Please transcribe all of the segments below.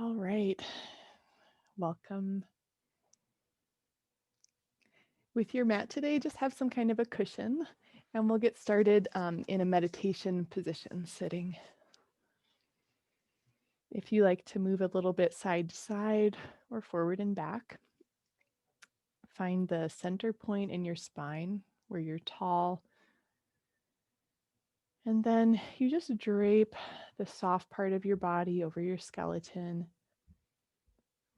All right. Welcome. With your mat today, just have some kind of a cushion, and we'll get started in a meditation position, sitting. If you like to move a little bit side to side or forward and back, find the center point in your spine where you're tall. And then you just drape the soft part of your body over your skeleton,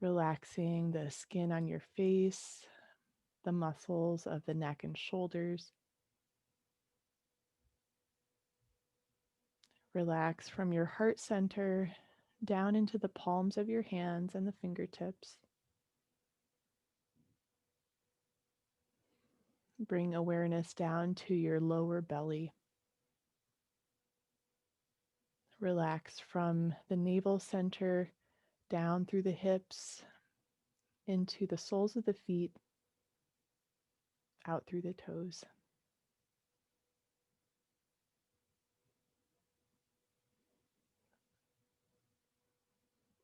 relaxing the skin on your face, the muscles of the neck and shoulders. Relax from your heart center down into the palms of your hands and the fingertips. Bring awareness down to your lower belly. Relax from the navel center down through the hips into the soles of the feet, out through the toes.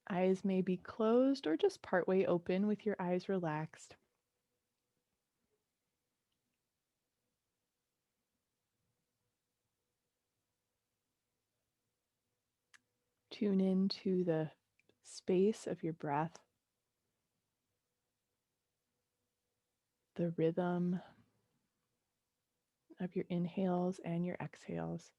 Eyes may be closed or just partway open with your eyes relaxed. Tune into the space of your breath, the rhythm of your inhales and your exhales.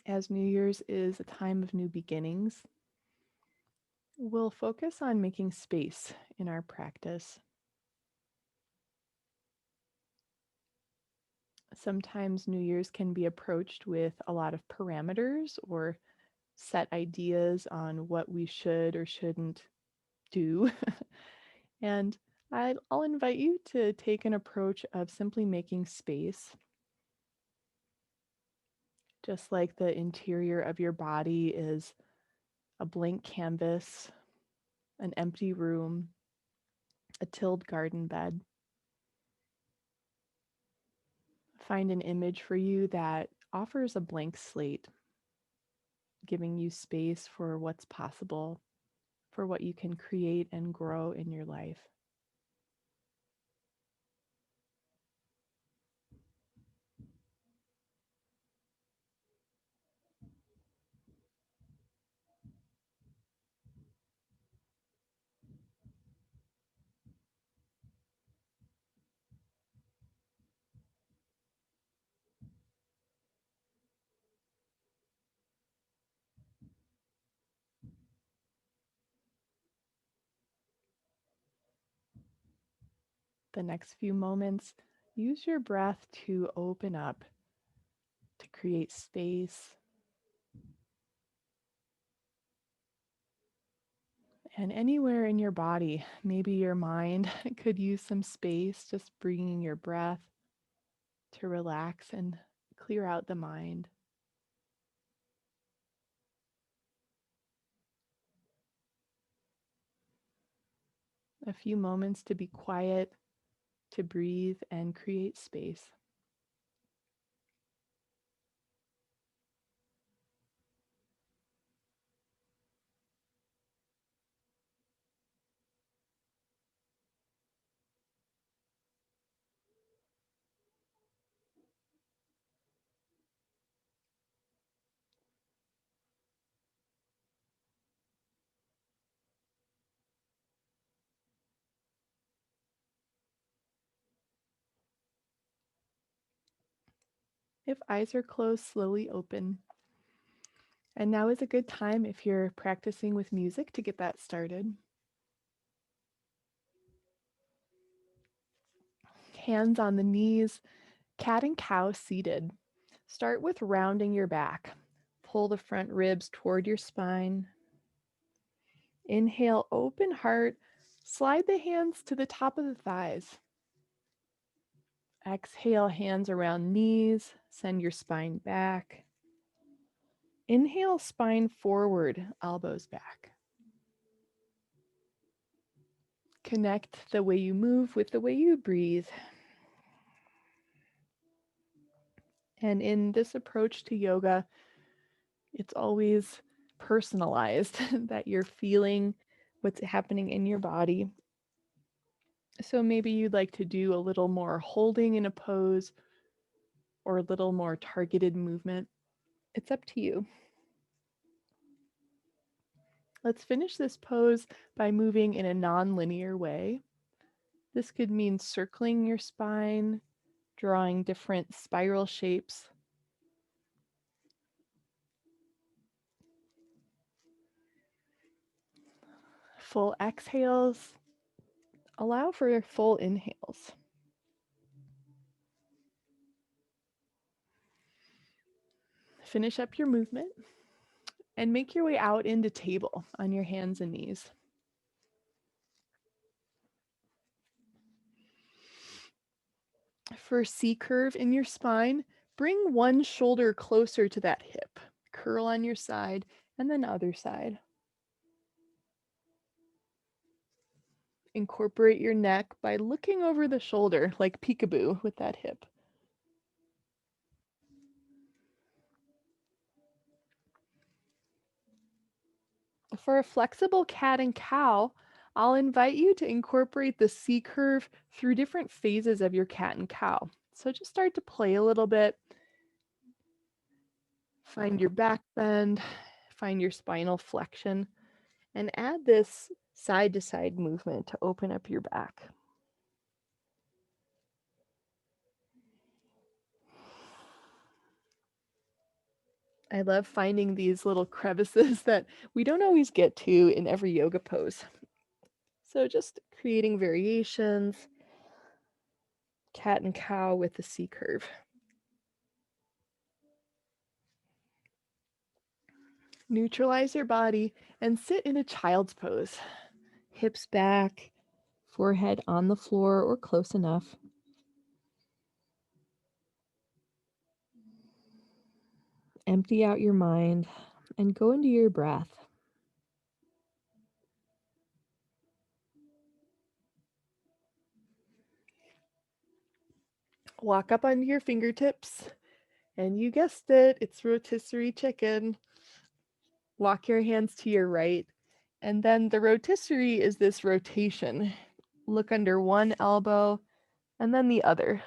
As New Year's is a time of new beginnings, we'll focus on making space in our practice. Sometimes New Year's can be approached with a lot of parameters or set ideas on what we should or shouldn't do. And I'll invite you to take an approach of simply making space. Just like the interior of your body is a blank canvas, an empty room, a tilled garden bed. Find an image for you that offers a blank slate, giving you space for what's possible, for what you can create and grow in your life. The next few moments, use your breath to open up, to create space. And anywhere in your body, maybe your mind could use some space, just bringing your breath to relax and clear out the mind. A few moments to be quiet, to breathe and create space. If eyes are closed, slowly open. And now is a good time if you're practicing with music to get that started. Hands on the knees, cat and cow seated. Start with rounding your back. Pull the front ribs toward your spine. Inhale, open heart. Slide the hands to the top of the thighs. Exhale, hands around knees. Send your spine back. Inhale, spine forward, elbows back. Connect the way you move with the way you breathe. And in this approach to yoga, it's always personalized that you're feeling what's happening in your body. So maybe you'd like to do a little more holding in a pose or a little more targeted movement. It's up to you. Let's finish this pose by moving in a non-linear way. This could mean circling your spine, drawing different spiral shapes. Full exhales. Allow for full inhales. Finish up your movement and make your way out into table on your hands and knees. For C curve in your spine, bring one shoulder closer to that hip. Curl on your side and then other side. Incorporate your neck by looking over the shoulder like peekaboo with that hip. For a flexible cat and cow, I'll invite you to incorporate the C curve through different phases of your cat and cow. So just start to play a little bit. Find your back bend, find your spinal flexion, and add this side to side movement to open up your back. I love finding these little crevices that we don't always get to in every yoga pose. So just creating variations, cat and cow with the C curve. Neutralize your body and sit in a child's pose. Hips back, forehead on the floor or close enough. Empty out your mind and go into your breath. Walk up onto your fingertips, and you guessed it, it's rotisserie chicken. Walk your hands to your right, and then the rotisserie is this rotation. Look under one elbow and then the other.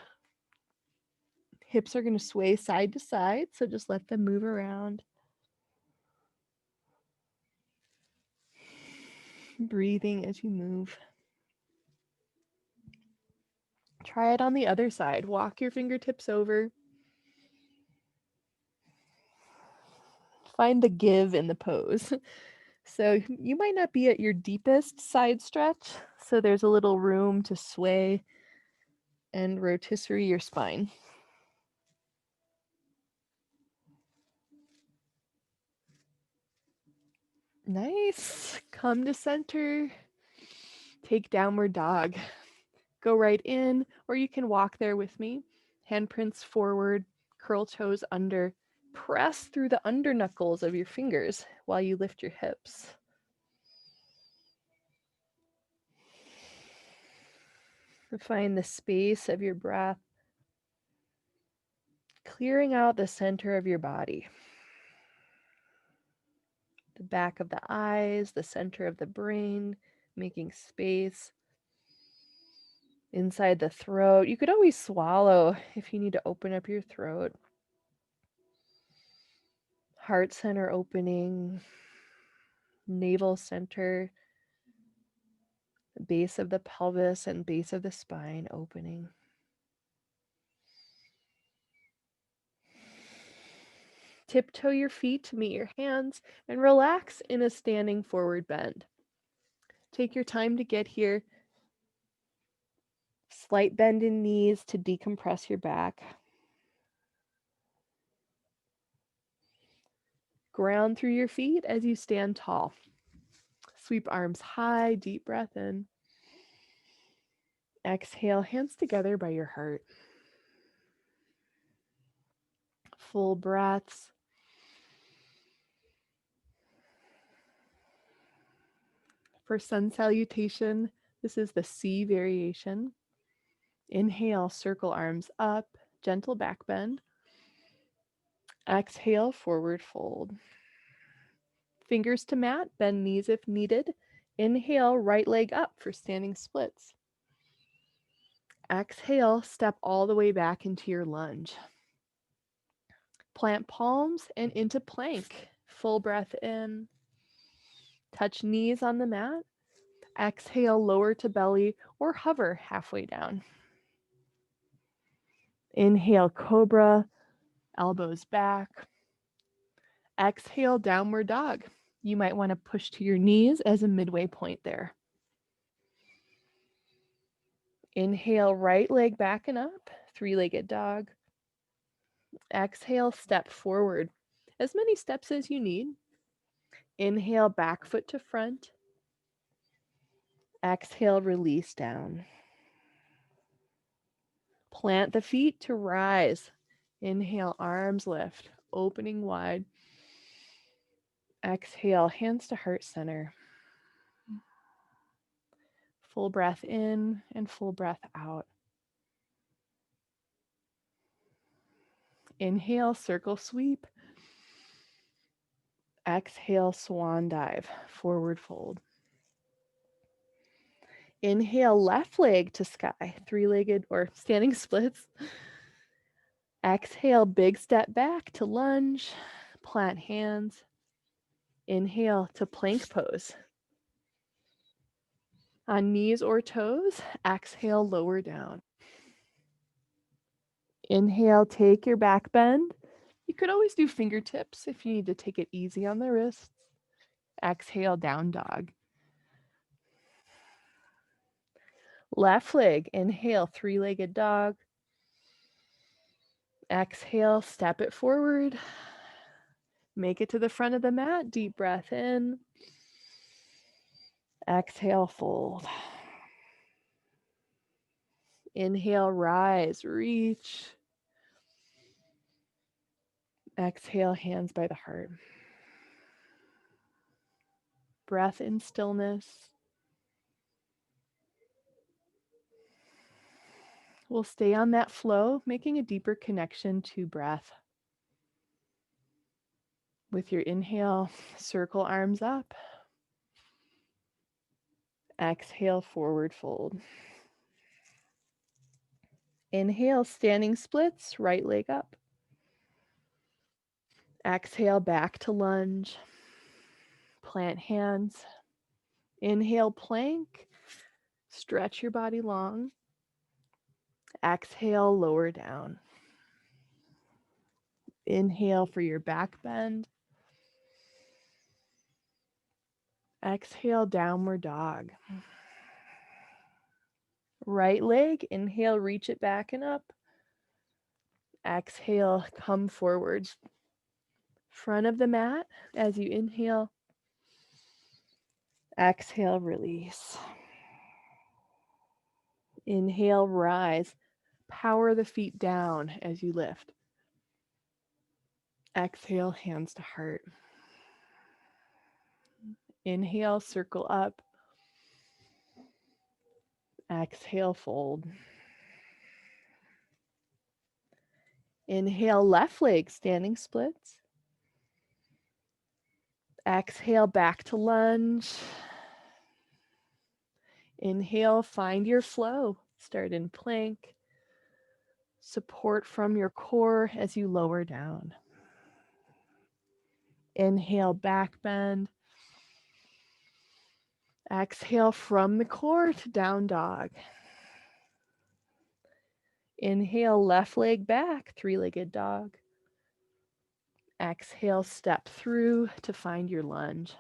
Hips are going to sway side to side, so just let them move around. Breathing as you move. Try it on the other side. Walk your fingertips over. Find the give in the pose. So you might not be at your deepest side stretch, so there's a little room to sway and rotisserie your spine. Nice. Come to center. Take downward dog. Go right in, or you can walk there with me. Handprints forward, curl toes under. Press through the under knuckles of your fingers while you lift your hips. Find the space of your breath, clearing out the center of your body. The back of the eyes, the center of the brain, making space. Inside the throat. You could always swallow if you need to open up your throat. Heart center opening, navel center, base of the pelvis and base of the spine opening. Tiptoe your feet to meet your hands and relax in a standing forward bend. Take your time to get here. Slight bend in knees to decompress your back. Ground through your feet as you stand tall. Sweep arms high, deep breath in. Exhale, hands together by your heart. Full breaths. For sun salutation, This is the C variation. Inhale, circle arms up, gentle back bend. Exhale, forward fold. Fingers to mat, bend knees if needed. Inhale, right leg up for standing splits. Exhale, step all the way back into your lunge. Plant palms and into plank. Full breath in. Touch knees on the mat. Exhale, lower to belly or hover halfway down. Inhale, cobra, elbows back. Exhale, downward dog. You might want to push to your knees as a midway point there. Inhale, right leg back and up, three-legged dog. Exhale, step forward. As many steps as you need. Inhale, back foot to front. Exhale, release down. Plant the feet to rise. Inhale, arms lift, opening wide. Exhale, hands to heart center. Full breath in and full breath out. Inhale, circle sweep. Exhale, swan dive, forward fold. Inhale, left leg to sky, three-legged or standing splits. Exhale, big step back to lunge, plant hands. Inhale to plank pose. On knees or toes, exhale, lower down. Inhale, take your back bend. You could always do fingertips if you need to take it easy on the wrists. Exhale, down dog. Left leg, inhale, three-legged dog. Exhale, step it forward. Make it to the front of the mat. Deep breath in. Exhale, fold. Inhale, rise, reach. Exhale, hands by the heart. Breath in stillness. We'll stay on that flow, making a deeper connection to breath. With your inhale, circle arms up. Exhale, forward fold. Inhale, standing splits, right leg up. Exhale, back to lunge. Plant hands. Inhale, plank. Stretch your body long. Exhale, lower down. Inhale for your back bend. Exhale, downward dog. Right leg, inhale, reach it back and up. Exhale, come forwards. Front of the mat as you inhale. Exhale, release. Inhale, rise. Power the feet down as you lift. Exhale, hands to heart. Inhale, circle up. Exhale, fold. Inhale, left leg, standing splits. Exhale, back to lunge. Inhale, find your flow. Start in plank. Support from your core as you lower down. Inhale, back bend. Exhale from the core to down dog. Inhale, left leg back, three-legged dog. Exhale, step through to find your lunge.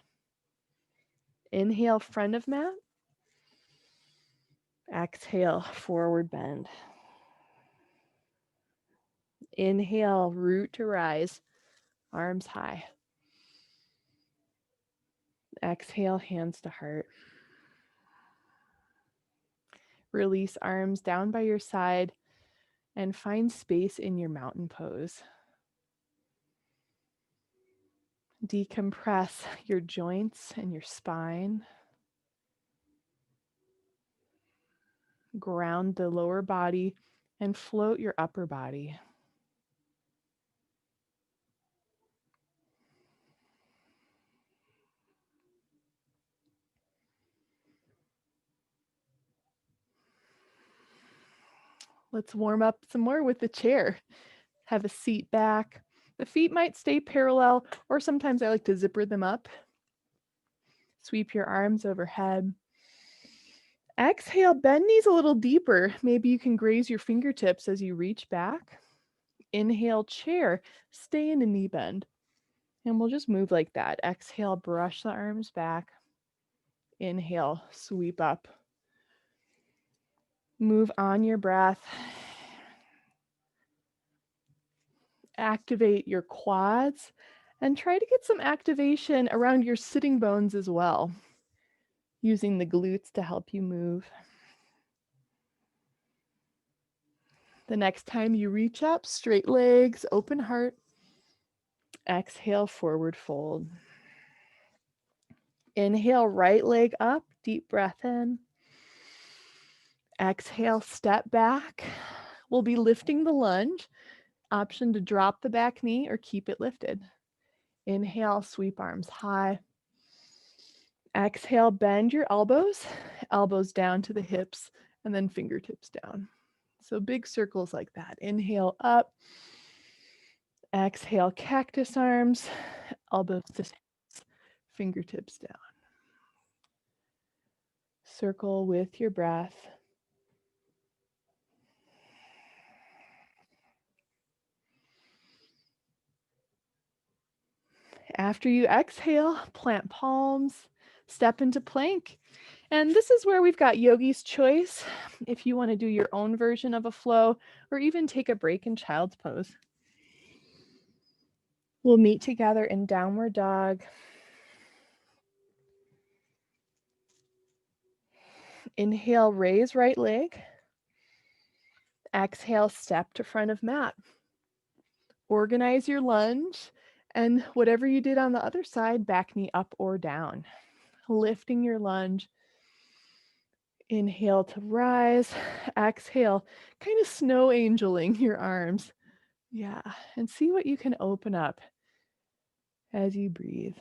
Inhale, front of mat. Exhale, forward bend. Inhale, root to rise, arms high. Exhale, hands to heart. Release arms down by your side and find space in your mountain pose. Decompress your joints and your spine. Ground the lower body and float your upper body. Let's warm up some more with the chair. Have a seat back. The feet might stay parallel, or sometimes I like to zipper them up. Sweep your arms overhead. Exhale, bend knees a little deeper. Maybe you can graze your fingertips as you reach back. Inhale, chair. Stay in a knee bend. And we'll just move like that. Exhale, brush the arms back. Inhale, sweep up. Move on your breath. Activate your quads and try to get some activation around your sitting bones as well, using the glutes to help you move. The next time you reach up, straight legs, open heart. Exhale, forward fold. Inhale, right leg up, deep breath in. Exhale, step back. We'll be lifting the lunge. Option to drop the back knee or keep it lifted. Inhale, sweep arms high. Exhale, bend your elbows down to the hips, and then fingertips down. So big circles like that. Inhale up. Exhale, cactus arms, elbows to hips, fingertips down. Circle with your breath. After you exhale, plant palms, step into plank. And this is where we've got yogi's choice if you want to do your own version of a flow or even take a break in child's pose. We'll meet together in downward dog. Inhale, raise right leg. Exhale, step to front of mat. Organize your lunge, and whatever you did on the other side, back knee up or down. Lifting your lunge. Inhale to rise. Exhale, kind of snow angeling your arms. Yeah, and see what you can open up as you breathe.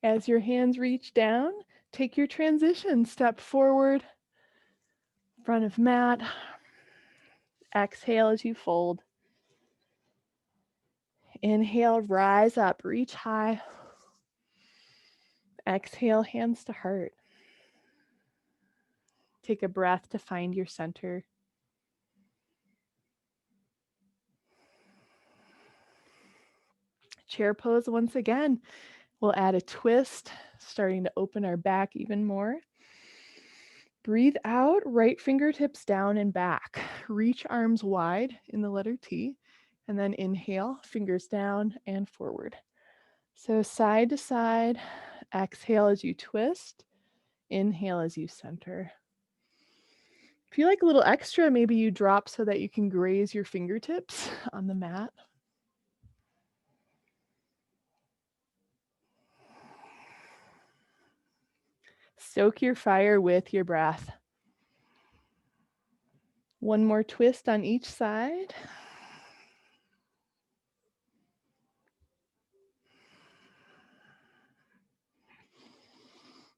As your hands reach down, take your transition. Step forward, front of mat. Exhale as you fold. Inhale, rise up, reach high. Exhale, hands to heart. Take a breath to find your center. Chair pose once again. We'll add a twist, starting to open our back even more. Breathe out, right fingertips down and back. Reach arms wide in the letter T, and then inhale, fingers down and forward. So side to side, exhale as you twist, inhale as you center. If you like a little extra, maybe you drop so that you can graze your fingertips on the mat. Stoke your fire with your breath. One more twist on each side.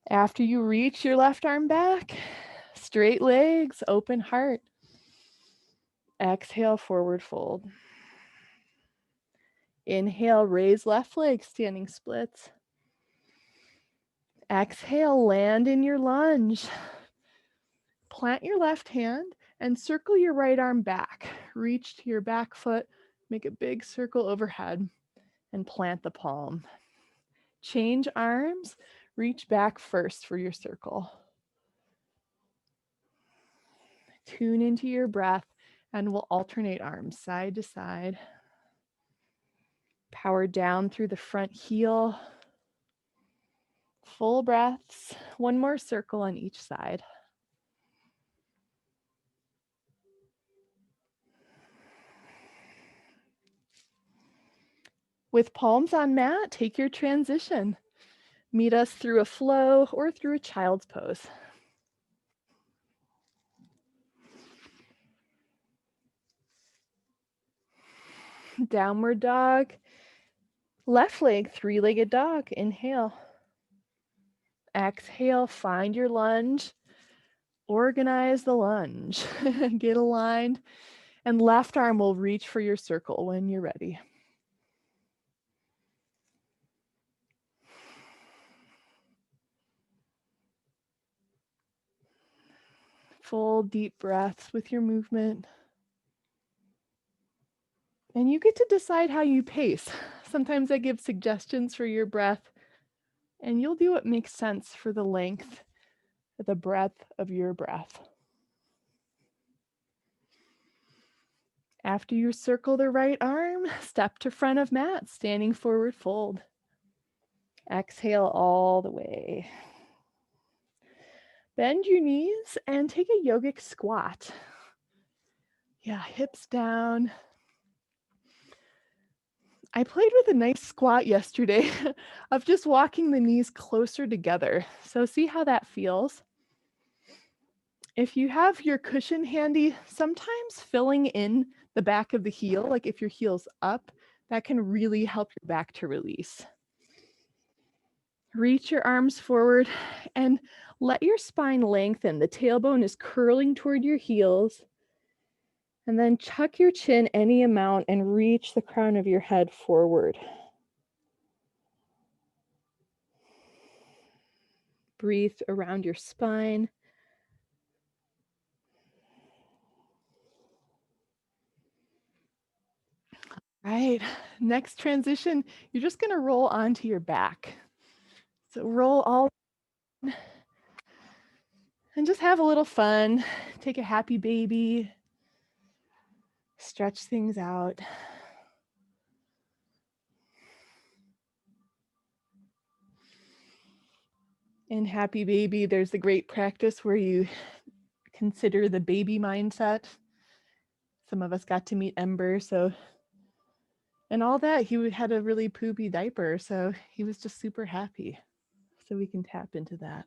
After you reach your left arm back, straight legs, open heart. Exhale, forward fold. Inhale, raise left leg, standing splits. Exhale, land in your lunge. Plant your left hand and circle your right arm back. Reach to your back foot, make a big circle overhead, and plant the palm. Change arms, reach back first for your circle. Tune into your breath, and we'll alternate arms side to side. Power down through the front heel. Full breaths. One more circle on each side. With palms on mat, take your transition. Meet us through a flow or through a child's pose. Downward dog. Left leg, three-legged dog. Inhale. Exhale, find your lunge. Organize the lunge. Get aligned. And left arm will reach for your circle when you're ready. Full deep breaths with your movement. And you get to decide how you pace. Sometimes I give suggestions for your breath, and you'll do what makes sense for the length, the breadth of your breath. After you circle the right arm, step to front of mat, standing forward fold. Exhale all the way. Bend your knees and take a yogic squat. Yeah, hips down. I played with a nice squat yesterday of just walking the knees closer together. So see how that feels. If you have your cushion handy, sometimes filling in the back of the heel, like if your heel's up, that can really help your back to release. Reach your arms forward and let your spine lengthen. The tailbone is curling toward your heels. And then chuck your chin any amount and reach the crown of your head forward. Breathe around your spine. Right, next transition, you're just gonna roll onto your back. So roll all and just have a little fun. Take a happy baby. Stretch things out. In happy baby, there's the great practice where you consider the baby mindset. Some of us got to meet Ember, so and all that, he had a really poopy diaper, so he was just super happy. So we can tap into that.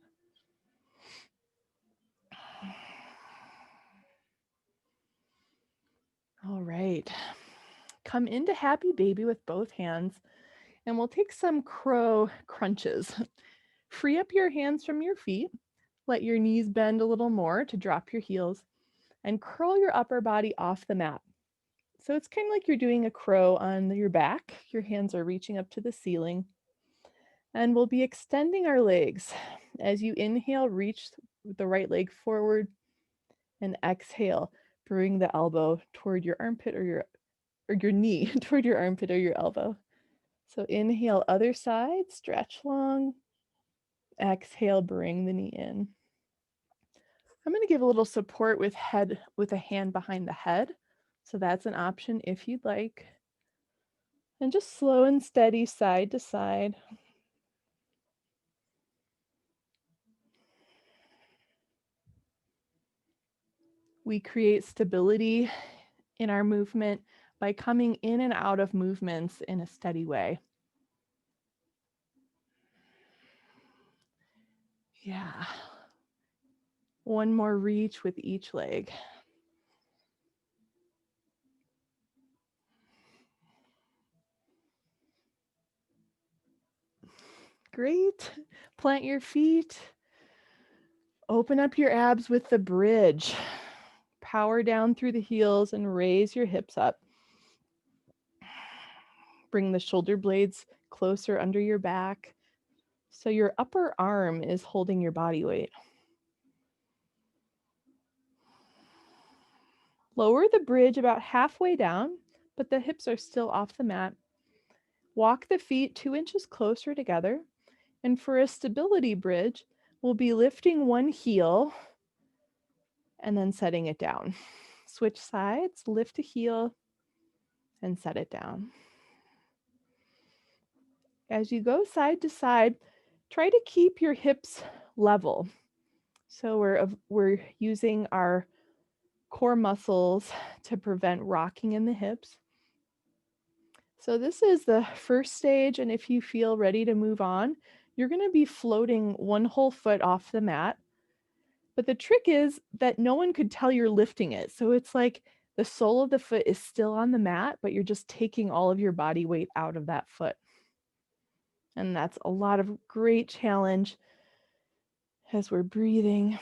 All right. Come into happy baby with both hands, and we'll take some crow crunches. Free up your hands from your feet. Let your knees bend a little more to drop your heels, and curl your upper body off the mat. So it's kind of like you're doing a crow on your back. Your hands are reaching up to the ceiling. And we'll be extending our legs. As you inhale, reach the right leg forward, and exhale, bring the elbow toward your armpit or your knee toward your armpit or your elbow. So inhale, other side, stretch long. Exhale, bring the knee in. I'm going to give a little support with a hand behind the head. So that's an option if you'd like. And just slow and steady side to side. We create stability in our movement by coming in and out of movements in a steady way. Yeah. One more reach with each leg. Great. Plant your feet. Open up your abs with the bridge. Power down through the heels and raise your hips up. Bring the shoulder blades closer under your back so your upper arm is holding your body weight. Lower the bridge about halfway down, but the hips are still off the mat. Walk the feet 2 inches closer together. And for a stability bridge, we'll be lifting one heel and then setting it down. Switch sides, lift a heel and set it down. As you go side to side, try to keep your hips level. So we're using our core muscles to prevent rocking in the hips. So this is the first stage, and if you feel ready to move on, you're going to be floating one whole foot off the mat. But the trick is that no one could tell you're lifting it. So it's like the sole of the foot is still on the mat, but you're just taking all of your body weight out of that foot. And that's a lot of great challenge as we're breathing.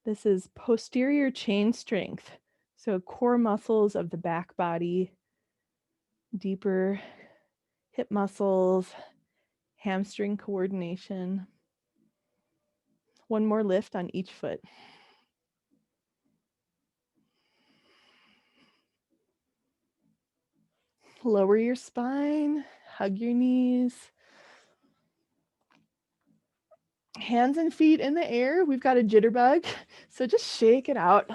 This is posterior chain strength. So core muscles of the back body, deeper hip muscles, hamstring coordination. One more lift on each foot. Lower your spine, hug your knees. Hands and feet in the air. We've got a jitterbug, so just shake it out.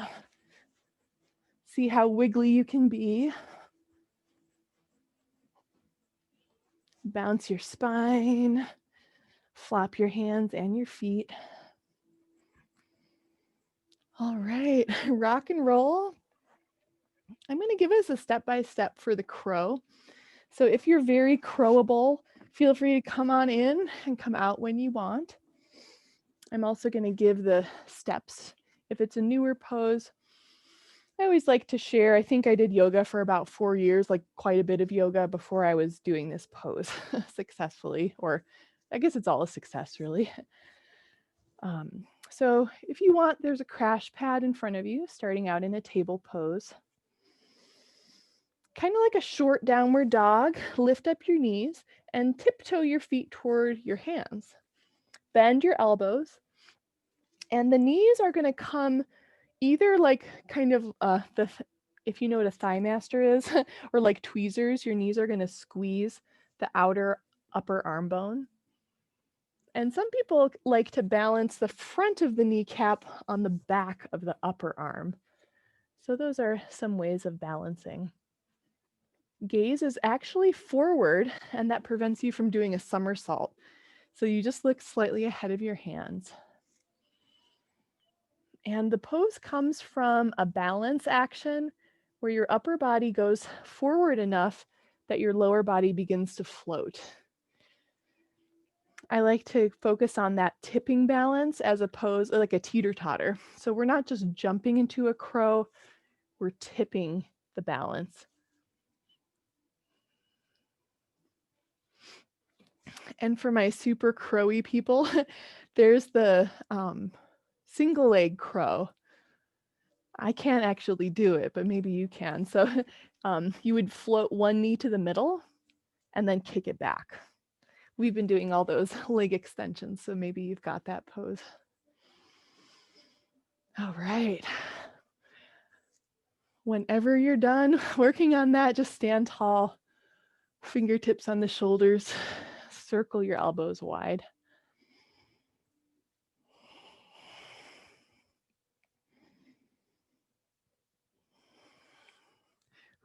See how wiggly you can be. Bounce your spine, flop your hands and your feet. All right, rock and roll. I'm going to give us a step-by-step for the crow. So if you're very crowable, feel free to come on in and come out when you want. I'm also going to give the steps. If it's a newer pose, I always like to share. I think I did yoga for about 4 years, like quite a bit of yoga before I was doing this pose successfully, or I guess it's all a success really. So if you want, there's a crash pad in front of you, starting out in a table pose. Kind of like a short downward dog, lift up your knees and tiptoe your feet toward your hands. Bend your elbows, and the knees are going to come either like kind of if you know what a thigh master is, or like tweezers, your knees are going to squeeze the outer upper arm bone. And some people like to balance the front of the kneecap on the back of the upper arm. So those are some ways of balancing. Gaze is actually forward, and that prevents you from doing a somersault. So you just look slightly ahead of your hands. And the pose comes from a balance action where your upper body goes forward enough that your lower body begins to float. I like to focus on that tipping balance as opposed like a teeter-totter. So we're not just jumping into a crow, we're tipping the balance. And for my super crowy people, there's the single leg crow. I can't actually do it, but maybe you can. So you would float one knee to the middle and then kick it back. We've been doing all those leg extensions, so maybe you've got that pose. All right. Whenever you're done working on that, just stand tall, fingertips on the shoulders, circle your elbows wide.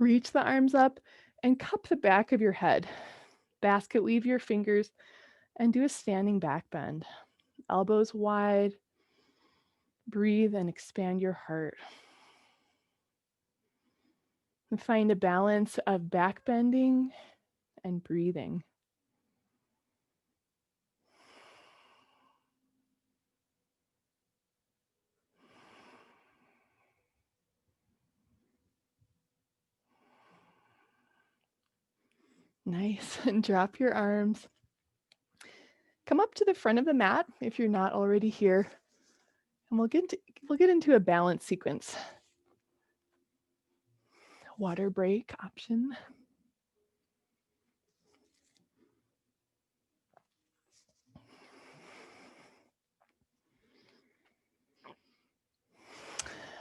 Reach the arms up and cup the back of your head. Basket weave your fingers and do a standing back bend. Elbows wide. Breathe and expand your heart. And find a balance of back bending and breathing. Nice. And drop your arms. Come up to the front of the mat if you're not already here. And we'll get into a balance sequence. Water break option.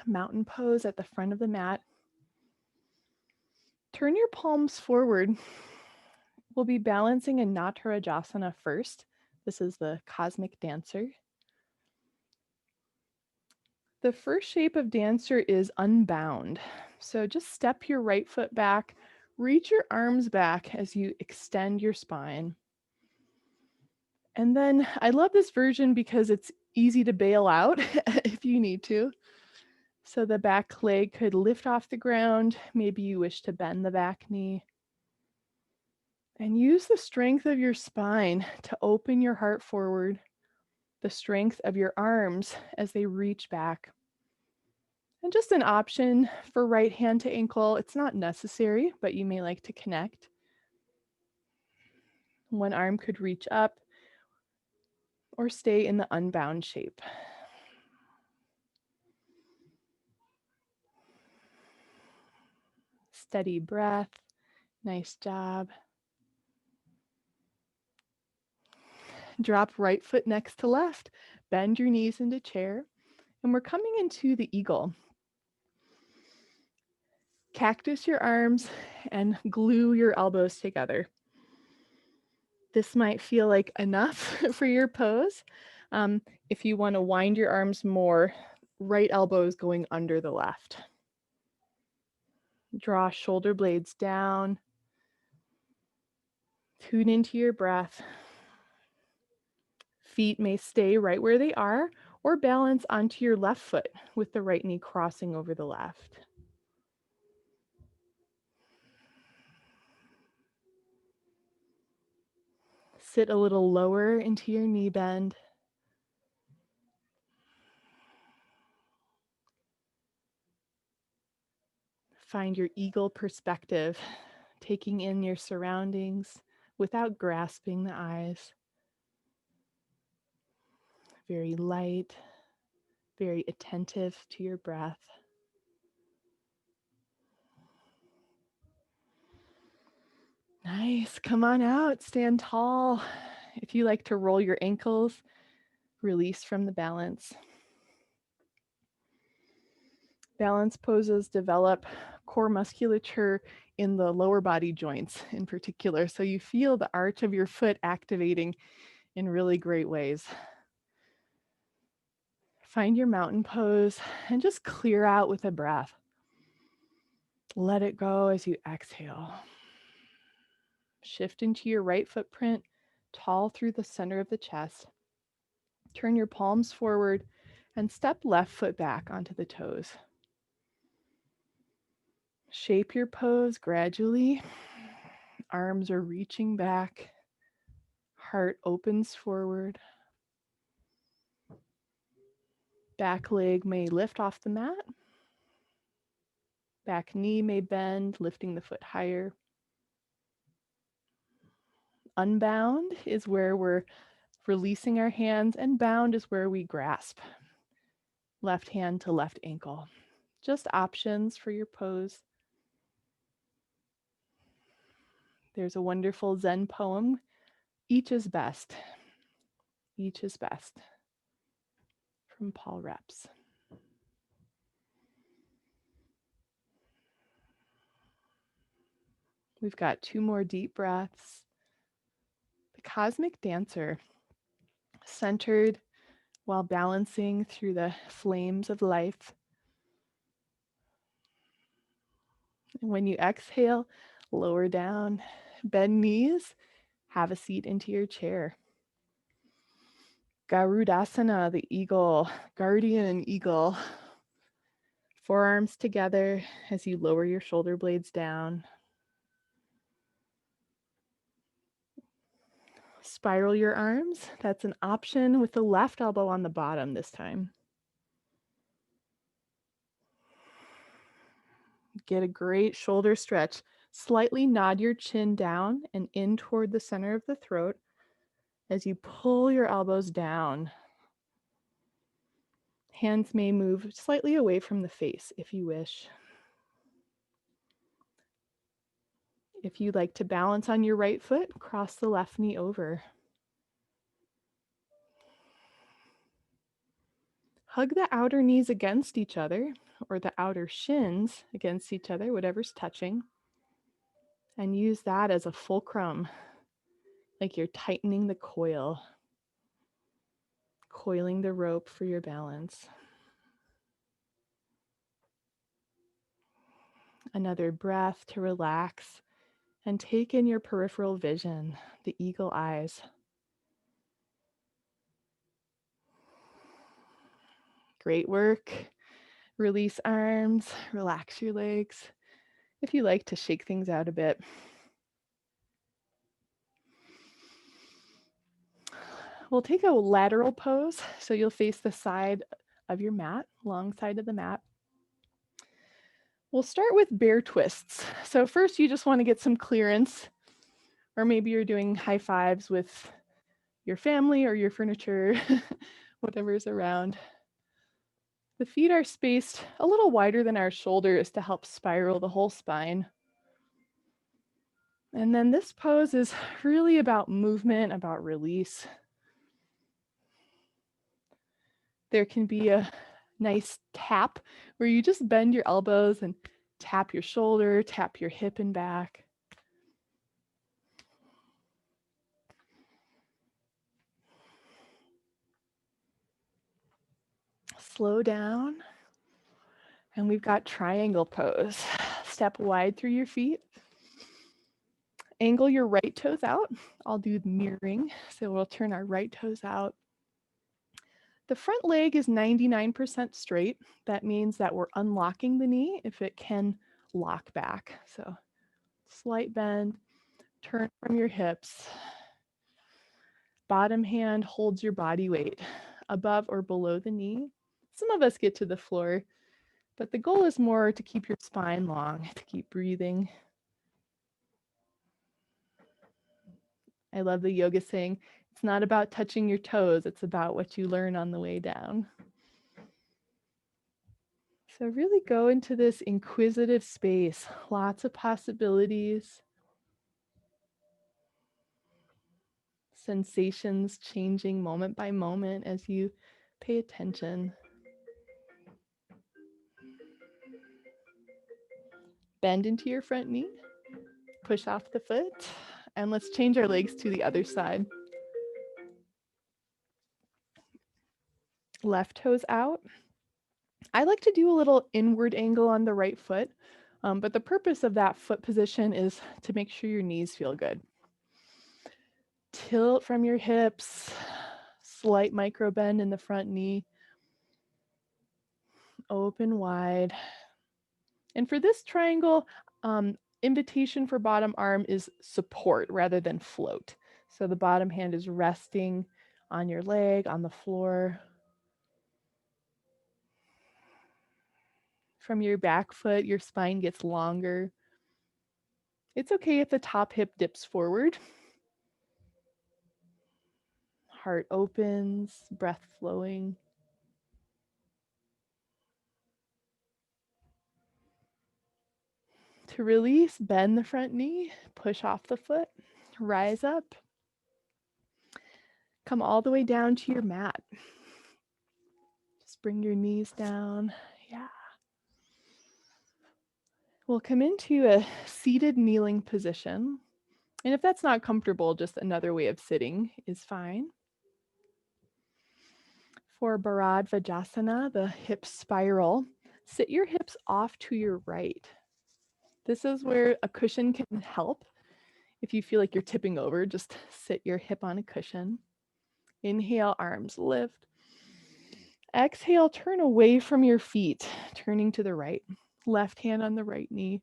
Mountain pose at the front of the mat. Turn your palms forward. We'll be balancing in Natarajasana first. This is the cosmic dancer. The first shape of dancer is unbound. So just step your right foot back, reach your arms back as you extend your spine. And then I love this version because it's easy to bail out if you need to. So the back leg could lift off the ground. Maybe you wish to bend the back knee. And use the strength of your spine to open your heart forward, the strength of your arms as they reach back. And just an option for right hand to ankle. It's not necessary, but you may like to connect. One arm could reach up or stay in the unbound shape. Steady breath. Nice job. Drop right foot next to left. Bend your knees into chair. And we're coming into the eagle. Cactus your arms and glue your elbows together. This might feel like enough for your pose. If you want to wind your arms more, right elbow is going under the left. Draw shoulder blades down. Tune into your breath. Feet may stay right where they are or balance onto your left foot with the right knee crossing over the left. Sit a little lower into your knee bend. Find your eagle perspective, taking in your surroundings without grasping the eyes. Very light, very attentive to your breath. Nice. Come on out. Stand tall. If you like to roll your ankles, release from the balance. Balance poses develop core musculature in the lower body joints in particular. So you feel the arch of your foot activating in really great ways. Find your mountain pose and just clear out with a breath. Let it go as you exhale. Shift into your right footprint, tall through the center of the chest. Turn your palms forward and step left foot back onto the toes. Shape your pose gradually. Arms are reaching back. Heart opens forward. Back leg may lift off the mat. Back knee may bend, lifting the foot higher. Unbound is where we're releasing our hands, and bound is where we grasp. Left hand to left ankle. Just options for your pose. There's a wonderful Zen poem, Each is Best. Each is Best, from Paul Reps. We've got 2 more deep breaths. The cosmic dancer, centered while balancing through the flames of life. And when you exhale, lower down, bend knees, have a seat into your chair. Garudasana, the eagle, guardian eagle. Forearms together as you lower your shoulder blades down. Spiral your arms. That's an option with the left elbow on the bottom this time. Get a great shoulder stretch. Slightly nod your chin down and in toward the center of the throat as you pull your elbows down. Hands may move slightly away from the face if you wish. If you'd like to balance on your right foot, cross the left knee over. Hug the outer knees against each other, or the outer shins against each other, whatever's touching. And use that as a fulcrum, like you're tightening the coil, coiling the rope for your balance. Another breath to relax and take in your peripheral vision, the eagle eyes. Great work. Release arms, relax your legs. If you like to shake things out a bit. We'll take a lateral pose. So you'll face the side of your mat, long side of the mat. We'll start with bear twists. So first you just want to get some clearance, or maybe you're doing high fives with your family or your furniture, whatever's around. The feet are spaced a little wider than our shoulders to help spiral the whole spine. And then this pose is really about movement, about release. There can be a nice tap where you just bend your elbows and tap your shoulder, tap your hip and back. Slow down. And we've got triangle pose. Step wide through your feet. Angle your right toes out. I'll do mirroring. So we'll turn our right toes out. The front leg is 99% straight. That means that we're unlocking the knee if it can lock back. So slight bend, turn from your hips. Bottom hand holds your body weight above or below the knee. Some of us get to the floor, but the goal is more to keep your spine long, to keep breathing. I love the yoga saying, it's not about touching your toes, it's about what you learn on the way down. So really go into this inquisitive space, lots of possibilities, sensations changing moment by moment as you pay attention. Bend into your front knee, push off the foot, and let's change our legs to the other side. Left toes out. I like to do a little inward angle on the right foot, but the purpose of that foot position is to make sure your knees feel good. Tilt from your hips, slight micro bend in the front knee, open wide. And for this triangle, invitation for bottom arm is support rather than float. So the bottom hand is resting on your leg, on the floor. From your back foot, your spine gets longer. It's okay if the top hip dips forward. Heart opens, breath flowing. To release, bend the front knee, push off the foot, rise up. Come all the way down to your mat. Just bring your knees down. Yeah. We'll come into a seated kneeling position. And if that's not comfortable, just another way of sitting is fine. For Bharat Vajrasana, the hip spiral, sit your hips off to your right. This is where a cushion can help. If you feel like you're tipping over, just sit your hip on a cushion. Inhale, arms lift. Exhale, turn away from your feet, turning to the right. Left hand on the right knee,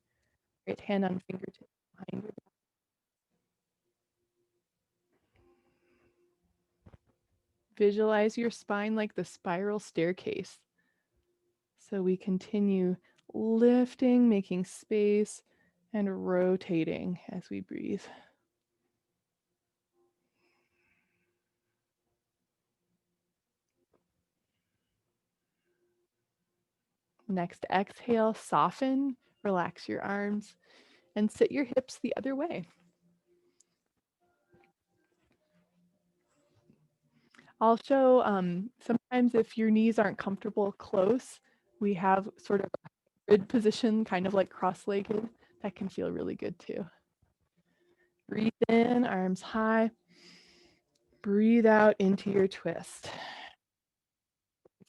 right hand on fingertips behind your back. Visualize your spine like the spiral staircase. So we continue lifting, making space, and rotating as we breathe. Next exhale, soften, relax your arms, and sit your hips the other way. I'll show sometimes if your knees aren't comfortable close, we have sort of a grid position, kind of like cross-legged. That can feel really good too. Breathe in, arms high. Breathe out into your twist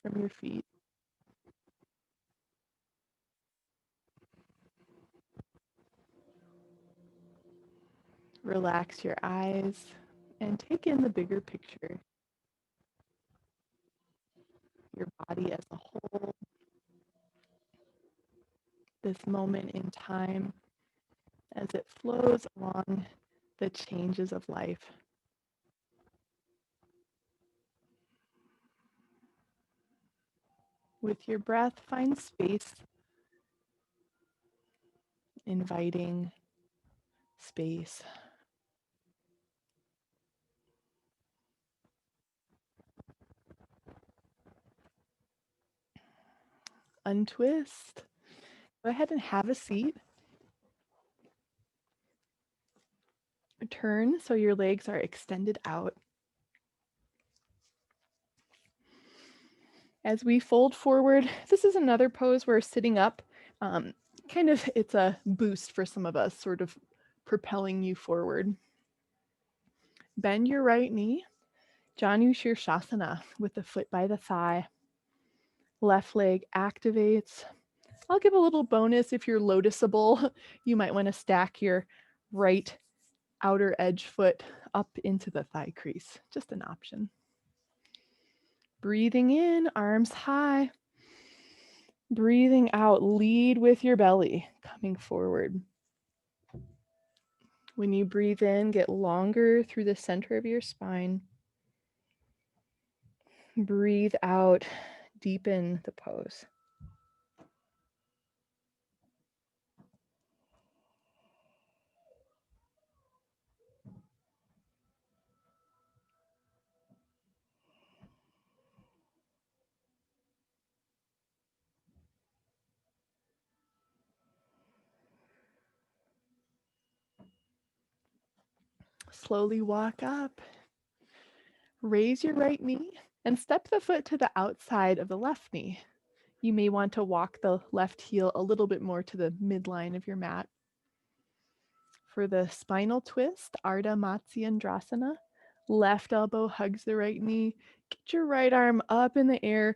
from your feet. Relax your eyes and take in the bigger picture. Your body as a whole. this moment in time as it flows along the changes of life. With your breath, find space, inviting space. Untwist. Go ahead and have a seat. Turn so your legs are extended out. As we fold forward, this is another pose where sitting up, it's a boost for some of us, sort of propelling you forward. Bend your right knee, Janu Shirshasana with the foot by the thigh. Left leg activates. I'll give a little bonus if you're lotusable. You might want to stack your right outer edge foot up into the thigh crease. Just an option. Breathing in, arms high. Breathing out, lead with your belly, coming forward. When you breathe in, get longer through the center of your spine. Breathe out, deepen the pose. Slowly walk up. Raise your right knee and step the foot to the outside of the left knee. You may want to walk the left heel a little bit more to the midline of your mat. For the spinal twist, Ardha Matsyendrasana, left elbow hugs the right knee. Get your right arm up in the air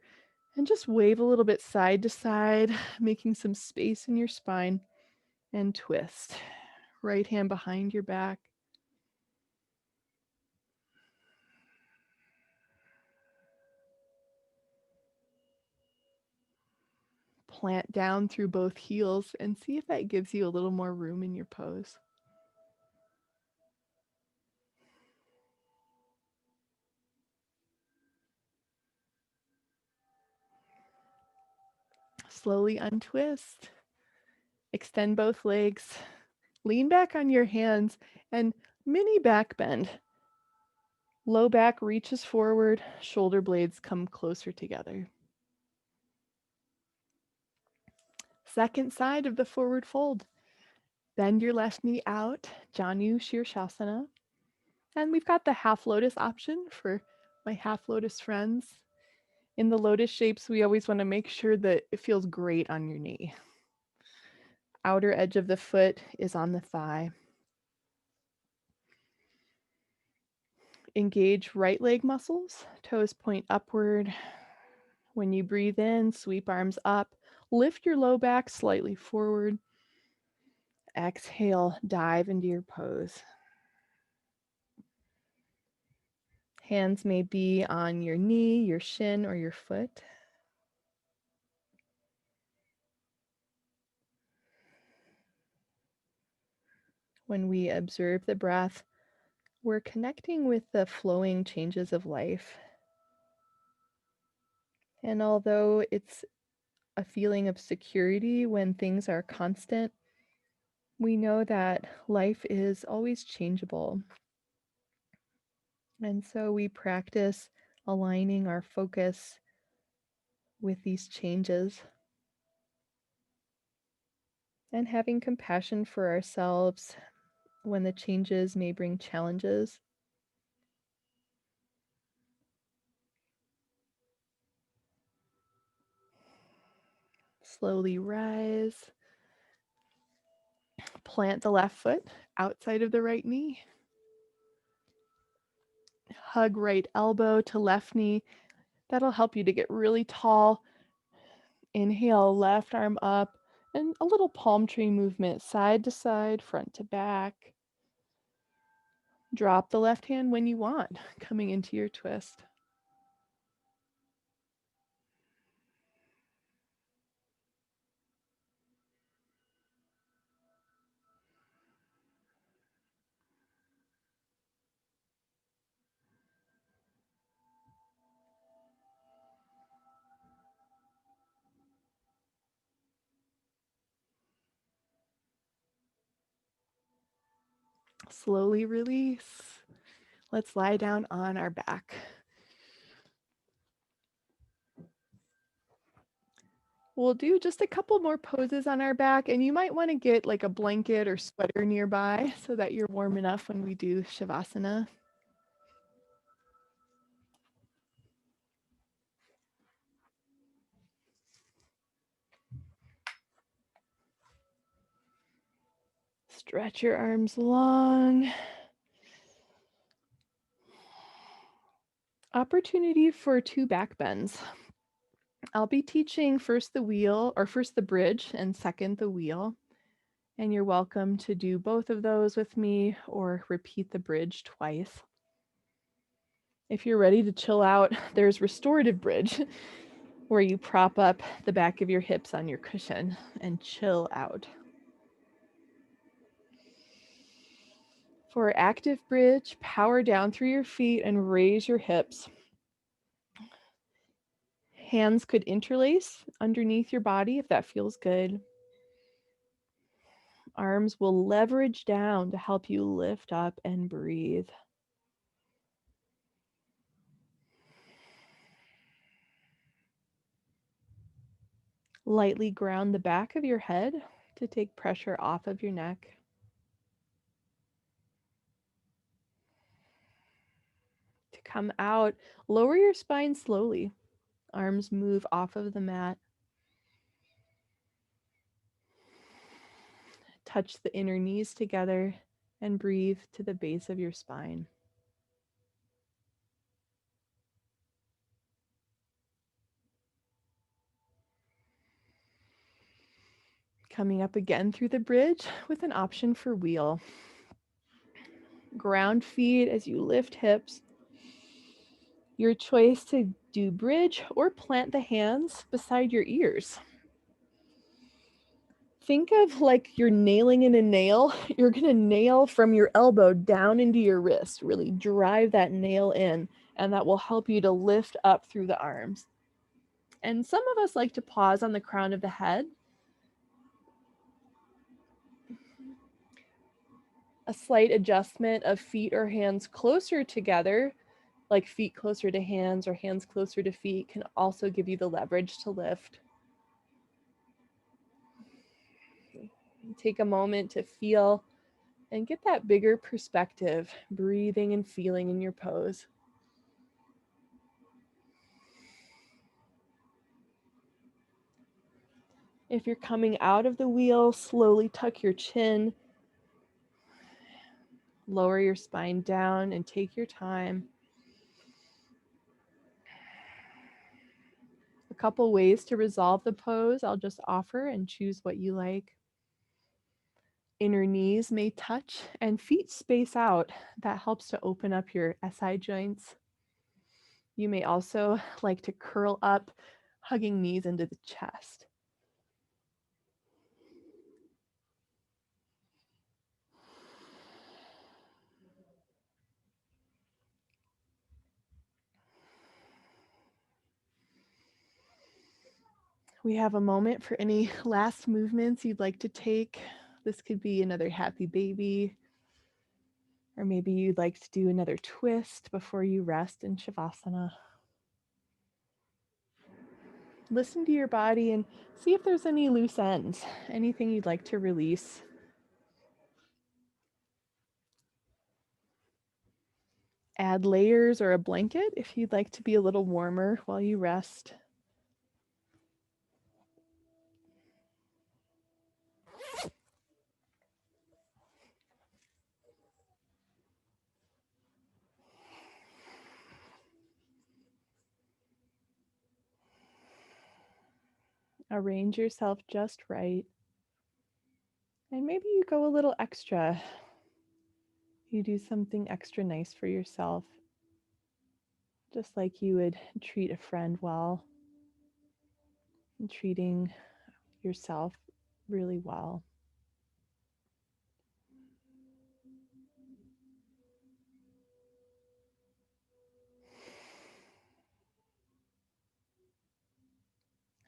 and just wave a little bit side to side, making some space in your spine, and twist. Right hand behind your back. Plant down through both heels and see if that gives you a little more room in your pose. Slowly untwist. Extend both legs. Lean back on your hands and mini back bend. Low back reaches forward, shoulder blades come closer together. Second side of the forward fold. Bend your left knee out, Janu Shirshasana. And we've got the half lotus option for my half lotus friends. In the lotus shapes, we always want to make sure that it feels great on your knee. Outer edge of the foot is on the thigh. Engage right leg muscles, toes point upward. When you breathe in, sweep arms up, lift your low back slightly forward. Exhale, dive into your pose. Hands may be on your knee, your shin, or your foot. When we observe the breath, we're connecting with the flowing changes of life. And although it's a feeling of security when things are constant, we know that life is always changeable. And so we practice aligning our focus with these changes and having compassion for ourselves when the changes may bring challenges. Slowly rise. Plant the left foot outside of the right knee. Hug right elbow to left knee. That'll help you to get really tall. Inhale, left arm up, and a little palm tree movement, side to side, front to back. Drop the left hand when you want, coming into your twist. Slowly release. Let's lie down on our back. We'll do just a couple more poses on our back, and you might want to get like a blanket or sweater nearby so that you're warm enough when we do Shavasana. Stretch your arms long. Opportunity for 2 back bends. I'll be teaching first the bridge and second the wheel. And you're welcome to do both of those with me or repeat the bridge twice. If you're ready to chill out, there's restorative bridge, where you prop up the back of your hips on your cushion and chill out. For active bridge, power down through your feet and raise your hips. Hands could interlace underneath your body if that feels good. Arms will leverage down to help you lift up and breathe. Lightly ground the back of your head to take pressure off of your neck. To come out, lower your spine slowly. Arms move off of the mat. Touch the inner knees together and breathe to the base of your spine. Coming up again through the bridge with an option for wheel. Ground feet as you lift hips. Your choice to do bridge or plant the hands beside your ears. Think of like you're nailing in a nail. You're going to nail from your elbow down into your wrist. Really drive that nail in, and that will help you to lift up through the arms. And some of us like to pause on the crown of the head. A slight adjustment of feet or hands closer together, like feet closer to hands or hands closer to feet, can also give you the leverage to lift. Take a moment to feel and get that bigger perspective, breathing and feeling in your pose. If you're coming out of the wheel, slowly tuck your chin, lower your spine down, and take your time. A couple ways to resolve the pose I'll just offer and choose what you like. Inner knees may touch and feet space out. That helps to open up your SI joints. You may also like to curl up, hugging knees into the chest. We have a moment for any last movements you'd like to take. This could be another happy baby, or maybe you'd like to do another twist before you rest in Shavasana. Listen to your body and see if there's any loose ends, anything you'd like to release. Add layers or a blanket if you'd like to be a little warmer while you rest. Arrange yourself just right. And maybe you go a little extra. You do something extra nice for yourself, just like you would treat a friend well, and treating yourself really well.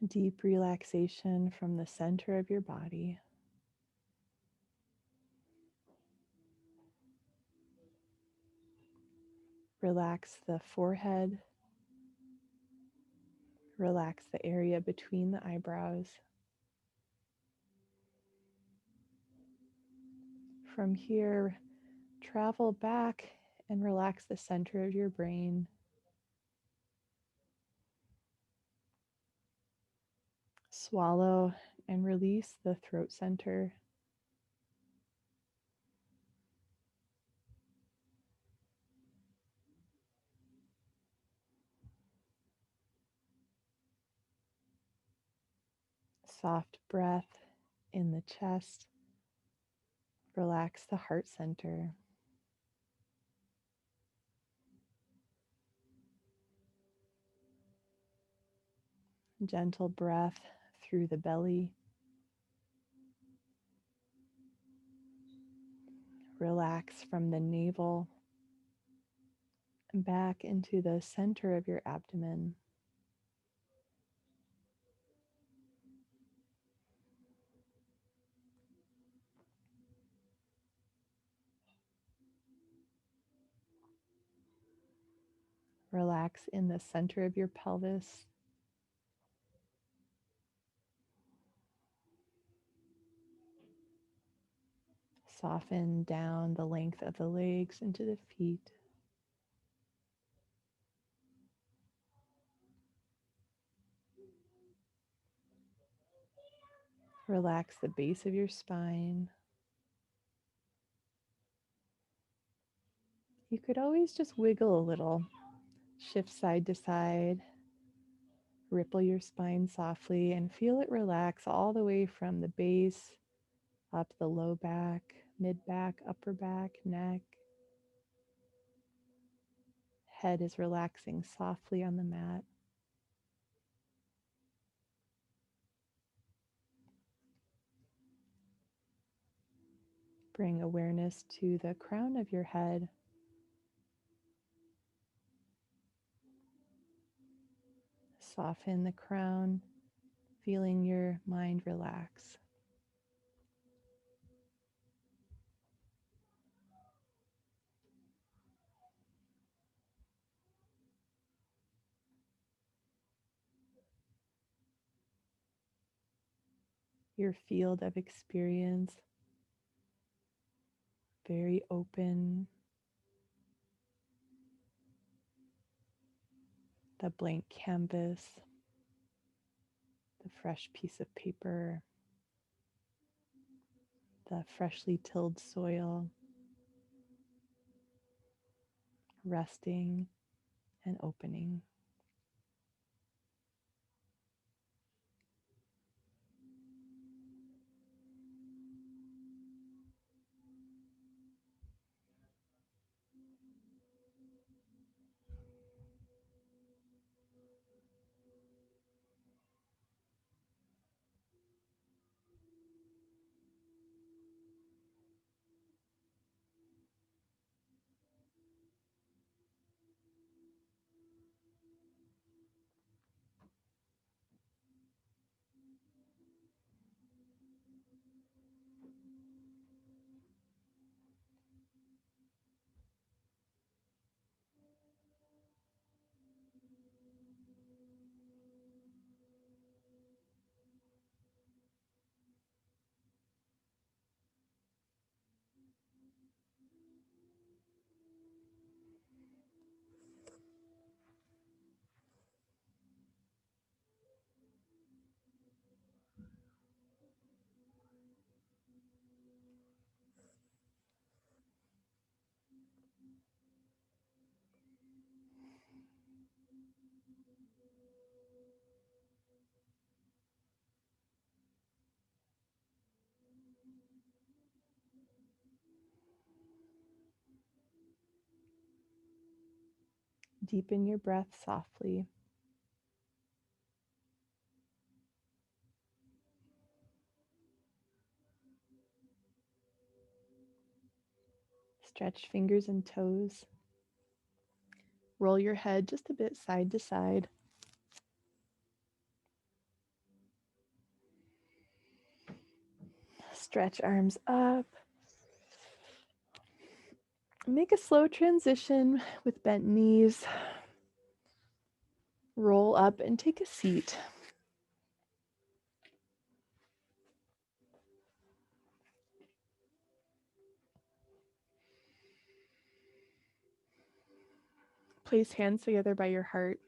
Deep relaxation from the center of your body. Relax the forehead. Relax the area between the eyebrows. From here, travel back and relax the center of your brain. Swallow and release the throat center. Soft breath in the chest. Relax the heart center. Gentle breath through the belly. Relax from the navel back into the center of your abdomen. Relax in the center of your pelvis. Soften down the length of the legs into the feet. Relax the base of your spine. You could always just wiggle a little, shift side to side, ripple your spine softly, and feel it relax all the way from the base up the low back, mid back, upper back, neck. Head is relaxing softly on the mat. Bring awareness to the crown of your head. Soften the crown, feeling your mind relax. Your field of experience, very open. The blank canvas, the fresh piece of paper, the freshly tilled soil, resting and opening. Deepen your breath softly. Stretch fingers and toes. Roll your head just a bit side to side. Stretch arms up. Make a slow transition with bent knees. Roll up and take a seat. Place hands together by your heart.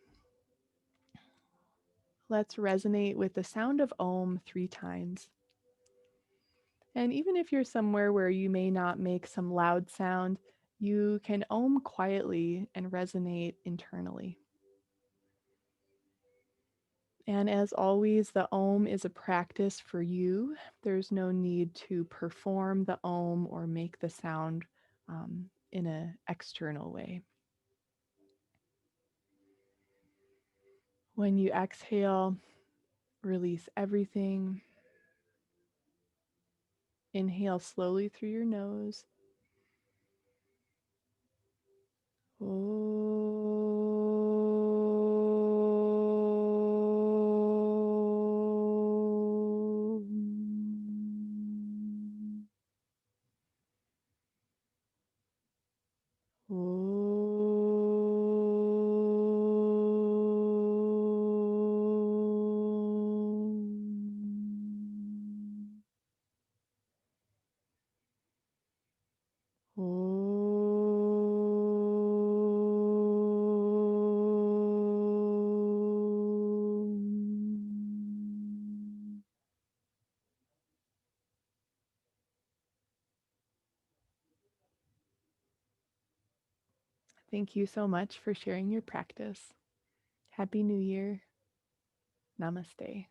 Let's resonate with the sound of Om 3 times. And even if you're somewhere where you may not make some loud sound, you can Om quietly and resonate internally. And as always, the Om is a practice for you. There's no need to perform the Om or make the sound in an external way. When you exhale, release everything. Inhale slowly through your nose. Thank you so much for sharing your practice. Happy New Year. Namaste.